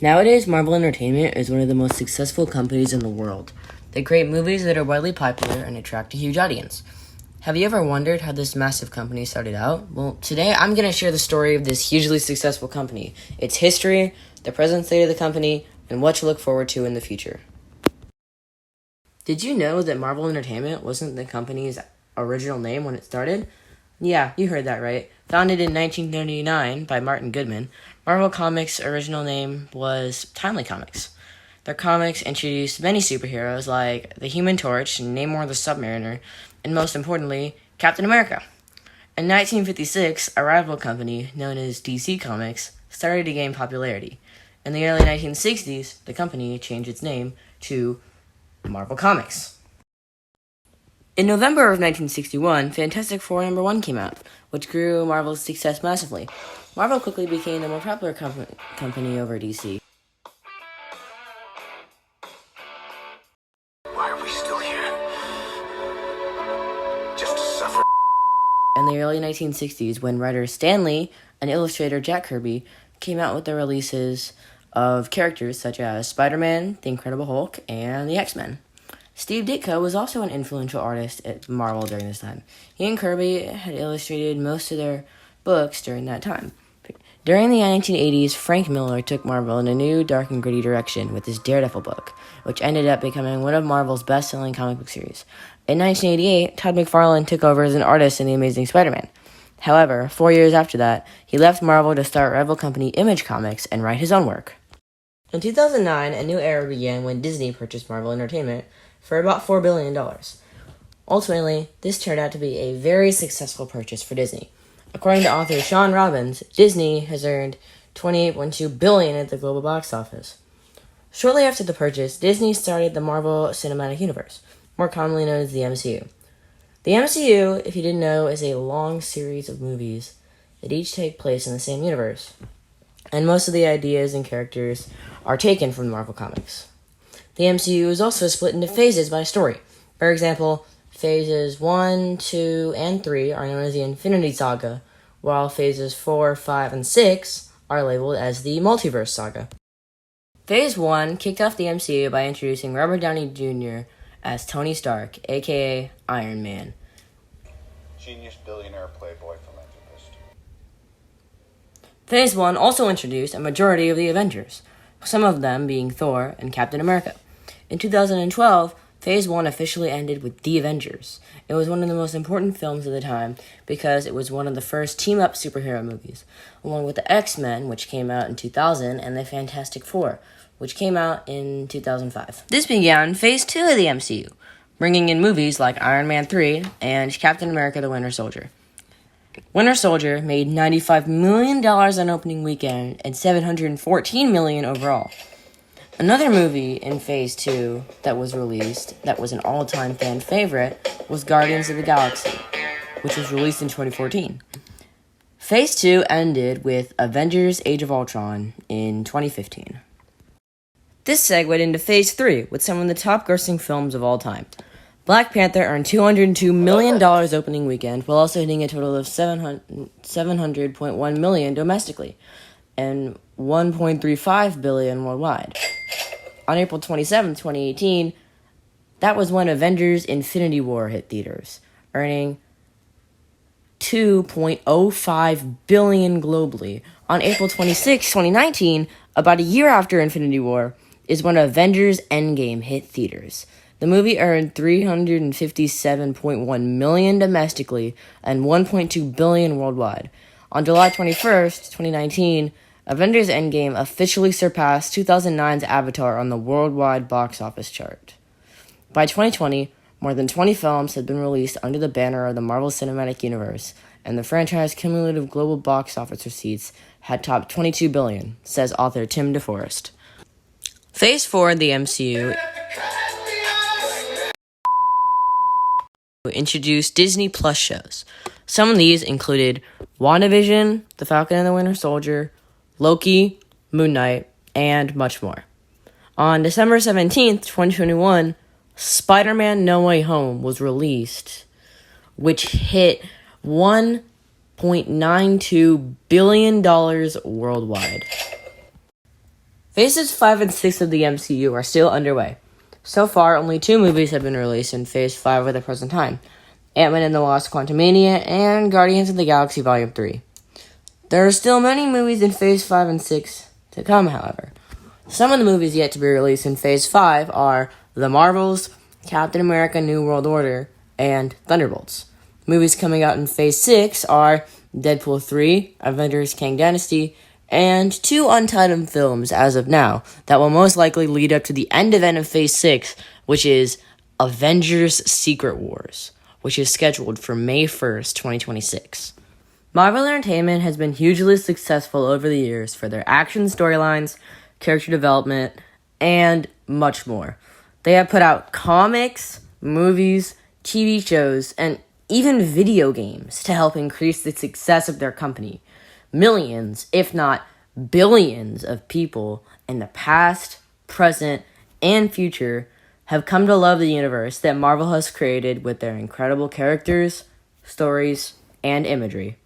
Nowadays, Marvel Entertainment is one of the most successful companies in the world. They create movies that are widely popular and attract a huge audience. Have you ever wondered how this massive company started out? Well, today I'm going to share the story of this hugely successful company, its history, the present state of the company, and what to look forward to in the future. Did you know that Marvel Entertainment wasn't the company's original name when it started? Yeah, you heard that right. Founded in 1939 by Martin Goodman, Marvel Comics' original name was Timely Comics. Their comics introduced many superheroes like the Human Torch, Namor the Submariner, and most importantly, Captain America. In 1956, a rival company known as DC Comics started to gain popularity. In the early 1960s, the company changed its name to Marvel Comics. In November of 1961, Fantastic Four #1 came out, which grew Marvel's success massively. Marvel quickly became the more popular company over DC. Why are we still here? Just to suffer. In the early 1960s, when writer Stan Lee and illustrator Jack Kirby came out with the releases of characters such as Spider-Man, the Incredible Hulk, and the X-Men. Steve Ditko was also an influential artist at Marvel during this time. He and Kirby had illustrated most of their books during that time. During the 1980s, Frank Miller took Marvel in a new, dark and gritty direction with his Daredevil book, which ended up becoming one of Marvel's best-selling comic book series. In 1988, Todd McFarlane took over as an artist in The Amazing Spider-Man. However, 4 years after that, he left Marvel to start rival company Image Comics and write his own work. In 2009, a new era began when Disney purchased Marvel Entertainment for about $4 billion. Ultimately, this turned out to be a very successful purchase for Disney. According to author Sean Robbins, Disney has earned $28.2 billion at the global box office. Shortly after the purchase, Disney started the Marvel Cinematic Universe, more commonly known as the MCU. The MCU, if you didn't know, is a long series of movies that each take place in the same universe, and most of the ideas and characters are taken from Marvel Comics. The MCU is also split into phases by story. For example, phases 1, 2, and 3 are known as the Infinity Saga, while phases 4, 5, and 6 are labeled as the Multiverse Saga. Phase 1 kicked off the MCU by introducing Robert Downey Jr. as Tony Stark, aka Iron Man. Genius, billionaire, playboy, philanthropist. Phase 1 also introduced a majority of the Avengers, some of them being Thor and Captain America. In 2012, Phase 1 officially ended with The Avengers. It was one of the most important films of the time because it was one of the first team-up superhero movies, along with the X-Men, which came out in 2000, and the Fantastic Four, which came out in 2005. This began Phase 2 of the MCU, bringing in movies like Iron Man 3 and Captain America the Winter Soldier. Winter Soldier made $95 million on opening weekend and $714 million overall. Another movie in Phase 2 that was released that was an all-time fan favorite was Guardians of the Galaxy, which was released in 2014. Phase 2 ended with Avengers Age of Ultron in 2015. This segued into Phase 3 with some of the top-grossing films of all time. Black Panther earned $202 million opening weekend, while also hitting a total of $700.1 million domestically and $1.35 billion worldwide. On April 27, 2018, that was when Avengers Infinity War hit theaters, earning $2.05 billion globally. On April 26, 2019, about a year after Infinity War, is when Avengers Endgame hit theaters. The movie earned $357.1 million domestically and $1.2 billion worldwide. On July 21st, 2019, Avengers Endgame officially surpassed 2009's Avatar on the worldwide box office chart. By 2020, more than 20 films had been released under the banner of the Marvel Cinematic Universe, and the franchise's cumulative global box office receipts had topped $22 billion, says author Tim DeForest. Phase 4 of the MCU introduced Disney Plus shows. Some of these included WandaVision, The Falcon and the Winter Soldier, Loki, Moon Knight, and much more. On December 17th, 2021, Spider-Man No Way Home was released, which hit $1.92 billion worldwide. Phases 5 and 6 of the MCU are still underway. So far, only 2 movies have been released in Phase 5 at the present time: Ant-Man and the Wasp: Quantumania and Guardians of the Galaxy Volume 3. There are still many movies in Phase 5 and 6 to come, however. Some of the movies yet to be released in Phase 5 are The Marvels, Captain America: New World Order, and Thunderbolts. Movies coming out in Phase 6 are Deadpool 3, Avengers: Kang Dynasty, and 2 untitled films as of now that will most likely lead up to the end event of Phase 6, which is Avengers: Secret Wars, which is scheduled for May 1st, 2026. Marvel Entertainment has been hugely successful over the years for their action storylines, character development, and much more. They have put out comics, movies, TV shows, and even video games to help increase the success of their company. Millions, if not billions, of people in the past, present, and future have come to love the universe that Marvel has created with their incredible characters, stories, and imagery.